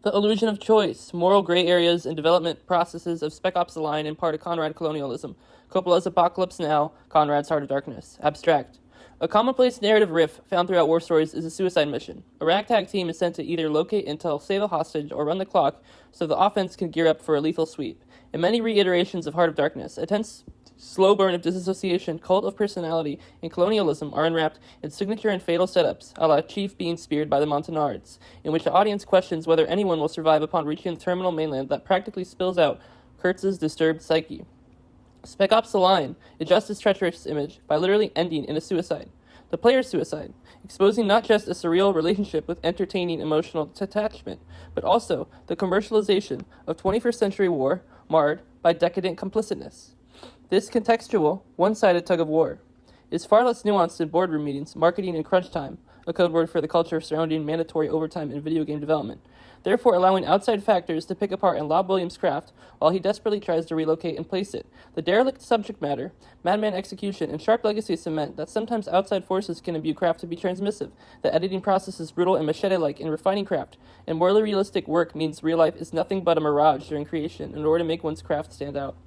The illusion of choice, moral gray areas, and development processes of Spec Ops: The Line and part of Conrad colonialism. Coppola's Apocalypse Now, Conrad's Heart of Darkness. Abstract. A commonplace narrative riff found throughout war stories is a suicide mission. A ragtag team is sent to either locate, intel, save a hostage, or run the clock so the offense can gear up for a lethal sweep. In many reiterations of Heart of Darkness, a tense, slow burn of disassociation, cult of personality, and colonialism are unwrapped in signature and fatal setups, a la Chief being speared by the Montanards, in which the audience questions whether anyone will survive upon reaching the terminal mainland that practically spills out Kurtz's disturbed psyche. Spec Ops: The Line adjusts its treacherous image by literally ending in a suicide. The player's suicide, exposing not just a surreal relationship with entertaining emotional detachment, but also the commercialization of 21st century war marred by decadent complicitness. This contextual, one-sided tug-of-war is far less nuanced in boardroom meetings, marketing, and crunch time, a code word for the culture surrounding mandatory overtime in video game development, therefore allowing outside factors to pick apart and lob Williams' craft while he desperately tries to relocate and place it. The derelict subject matter, madman execution, and sharp legacy cement that sometimes outside forces can imbue craft to be transmissive. The editing process is brutal and machete-like in refining craft, and morally realistic work means real life is nothing but a mirage during creation in order to make one's craft stand out.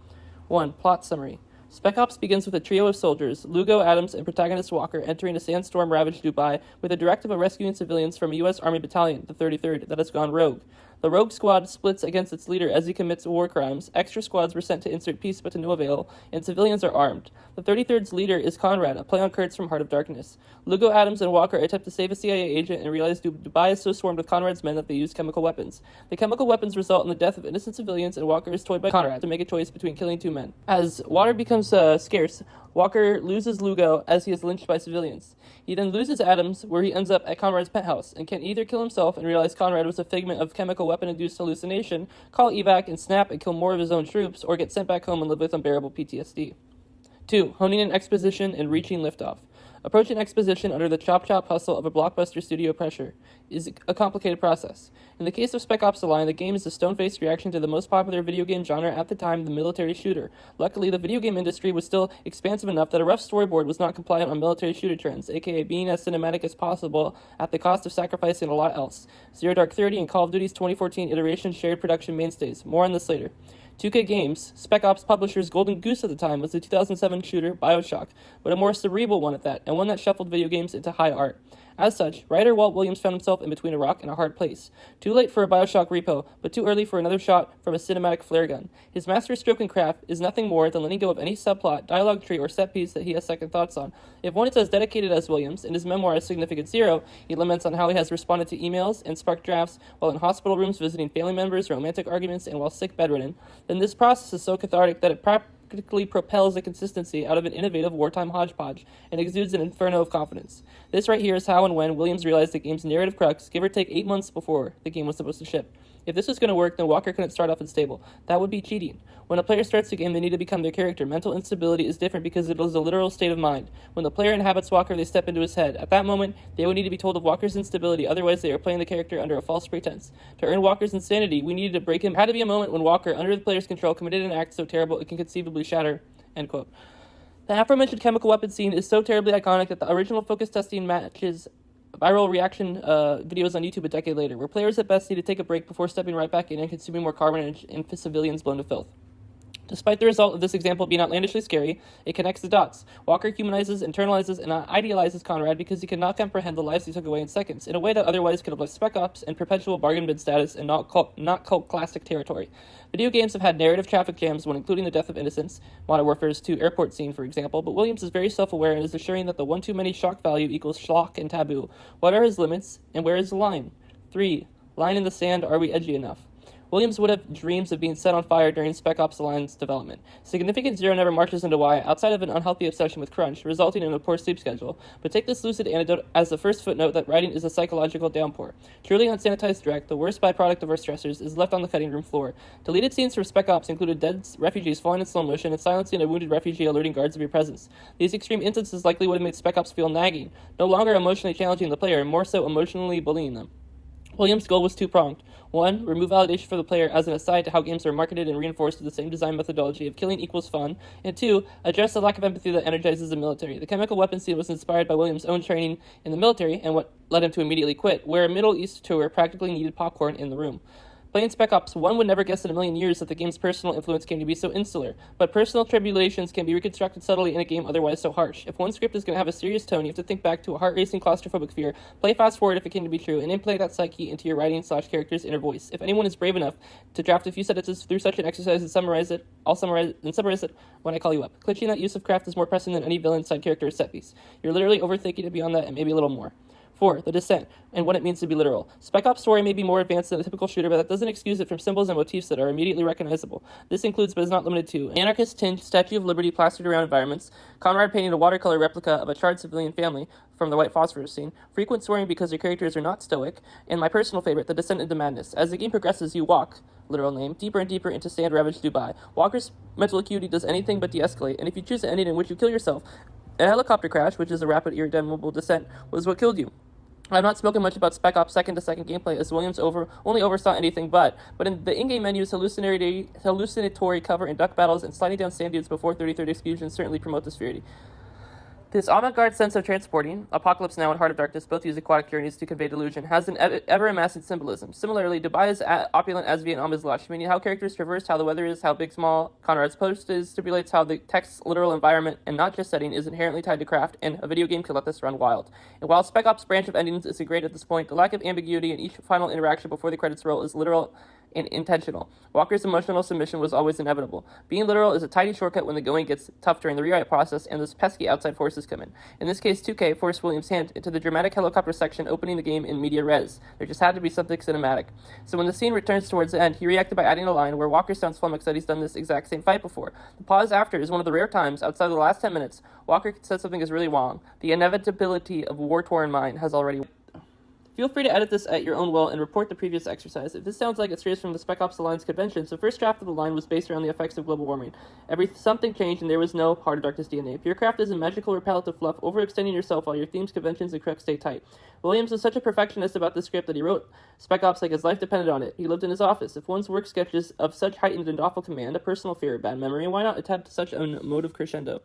1. Plot summary. Spec Ops begins with a trio of soldiers, Lugo, Adams, and protagonist Walker, entering a sandstorm-ravaged Dubai with a directive of rescuing civilians from a U.S. Army battalion, the 33rd, that has gone rogue. The rogue squad splits against its leader as he commits war crimes, extra squads were sent to insert peace but to no avail, and civilians are armed. The 33rd's leader is Conrad, a play on Kurtz from Heart of Darkness. Lugo, Adams, and Walker attempt to save a CIA agent and realize Dubai is so swarmed with Conrad's men that they use chemical weapons. The chemical weapons result in the death of innocent civilians, and Walker is told by Conrad to make a choice between killing two men. As water becomes scarce, Walker loses Lugo as he is lynched by civilians. He then loses Adams, where he ends up at Conrad's penthouse, and can either kill himself and realize Conrad was a figment of chemical weapon-induced hallucination, call evac and snap and kill more of his own troops, or get sent back home and live with unbearable PTSD. 2. Honing in exposition and reaching liftoff. Approaching exposition under the chop-chop hustle of a blockbuster studio pressure is a complicated process. In the case of Spec Ops: The Line, the game is a stone-faced reaction to the most popular video game genre at the time, the military shooter. Luckily, the video game industry was still expansive enough that a rough storyboard was not compliant on military shooter trends, aka being as cinematic as possible at the cost of sacrificing a lot else. Zero Dark 30 and Call of Duty's 2014 iteration shared production mainstays. More on this later. 2K Games, Spec Ops publisher's golden goose at the time, was the 2007 shooter BioShock, but a more cerebral one at that, and one that shuffled video games into high art. As such, writer Walt Williams found himself in between a rock and a hard place. Too late for a BioShock repo, but too early for another shot from a cinematic flare gun. His masterstroke in craft is nothing more than letting go of any subplot, dialogue tree, or set piece that he has second thoughts on. If one is as dedicated as Williams, in his memoir as Significant Zero, he laments on how he has responded to emails and sparked drafts while in hospital rooms visiting family members, romantic arguments, and while sick bedridden, then this process is so cathartic that it practically propels a consistency out of an innovative wartime hodgepodge and exudes an inferno of confidence. This right here is how and when Williams realized the game's narrative crux, give or take 8 months before the game was supposed to ship. If this was going to work, then Walker couldn't start off unstable. That would be cheating. When a player starts the game, they need to become their character. Mental instability is different because it is a literal state of mind. When the player inhabits Walker, they step into his head. At that moment, they would need to be told of Walker's instability, otherwise they are playing the character under a false pretense. To earn Walker's insanity, we needed to break him. It had to be a moment when Walker, under the player's control, committed an act so terrible it can conceivably shatter. End quote. The aforementioned chemical weapon scene is so terribly iconic that the original focus testing matches viral reaction videos on YouTube a decade later, where players at best need to take a break before stepping right back in and consuming more carnage and civilians blown to filth. Despite the result of this example being outlandishly scary, it connects the dots. Walker humanizes, internalizes, and idealizes Conrad because he cannot comprehend the lives he took away in seconds, in a way that otherwise could have left Spec Ops in perpetual bargain bin status and not cult classic territory. Video games have had narrative traffic jams when including the death of innocents, Modern Warfare's 2 airport scene, for example, but Williams is very self-aware and is assuring that the one-too-many shock value equals schlock and taboo. What are his limits, and where is the line? 3. Line in the sand, are we edgy enough? Williams would have dreams of being set on fire during Spec Ops: The Line's development. Significant Zero never marches into why, outside of an unhealthy obsession with crunch, resulting in a poor sleep schedule, but take this lucid anecdote as the first footnote that writing is a psychological downpour. Truly unsanitized direct, the worst byproduct of our stressors is left on the cutting room floor. Deleted scenes from Spec Ops included dead refugees falling in slow motion and silencing a wounded refugee alerting guards of your presence. These extreme instances likely would have made Spec Ops feel nagging, no longer emotionally challenging the player, more so emotionally bullying them. Williams' goal was two-pronged. 1. Remove validation for the player as an aside to how games are marketed and reinforced with the same design methodology of killing equals fun. And 2. Address the lack of empathy that energizes the military. The chemical weapons scene was inspired by Williams' own training in the military and what led him to immediately quit, where a Middle East tour practically needed popcorn in the room. Playing Spec Ops, one would never guess in a million years that the game's personal influence came to be so insular, but personal tribulations can be reconstructed subtly in a game otherwise so harsh. If one script is going to have a serious tone, you have to think back to a heart-racing claustrophobic fear, play fast forward if it came to be true, and implant that psyche into your writing/character's inner voice. If anyone is brave enough to draft a few sentences through such an exercise and summarize it, I'll summarize it when I call you up. Clinching that use of craft is more pressing than any villain side character or set piece. You're literally overthinking it beyond that and maybe a little more. 4. The Descent, and what it means to be literal. Spec Ops' story may be more advanced than a typical shooter, but that doesn't excuse it from symbols and motifs that are immediately recognizable. This includes, but is not limited to, an anarchist-tinged Statue of Liberty plastered around environments, Conrad painting a watercolor replica of a charred civilian family from the White Phosphorus scene, frequent swearing because your characters are not stoic, and my personal favorite, the descent into madness. As the game progresses, you walk, literal name, deeper and deeper into sand-ravaged Dubai. Walker's mental acuity does anything but de-escalate, and if you choose an ending in which you kill yourself, a helicopter crash, which is a rapid, irredeemable descent, was what killed you. I've not spoken much about Spec Ops' second-to-second gameplay, as Williams only oversaw anything but in the in-game menus, hallucinatory cover in duck battles and sliding down sand dunes before 30-30 executions certainly promote this purity. This avant-garde sense of transporting, Apocalypse Now and Heart of Darkness both use aquatic journeys to convey delusion, has an ever-amassing symbolism. Similarly, Dubai is opulent as Vietnam is lush, meaning how characters traverse, how the weather is, how big, small, Conrad's post is, stipulates how the text's literal environment, and not just setting, is inherently tied to craft, and a video game can let this run wild. And while Spec Ops' branch of endings isn't great at this point, the lack of ambiguity in each final interaction before the credits roll is literal and intentional. Walker's emotional submission was always inevitable. Being literal is a tidy shortcut when the going gets tough during the rewrite process and those pesky outside forces come in. In this case, 2K forced Williams' hand into the dramatic helicopter section, opening the game in media res. There just had to be something cinematic. So when the scene returns towards the end, he reacted by adding a line where Walker sounds flummoxed that he's done this exact same fight before. The pause after is one of the rare times, outside of the last 10 minutes, Walker said something is really wrong. The inevitability of war-torn mind has already... Feel free to edit this at your own will and report the previous exercise. If this sounds like it strays from the Spec Ops Alliance conventions, the first draft of the line was based around the effects of global warming. Something changed and there was no Heart of Darkness DNA. Pure craft isn't magical or palette fluff, overextending yourself while your themes, conventions, and crux stay tight. Williams was such a perfectionist about the script that he wrote Spec Ops like his life depended on it. He lived in his office. If one's work sketches of such heightened and awful command, a personal fear, a bad memory, why not attempt such a mode of crescendo?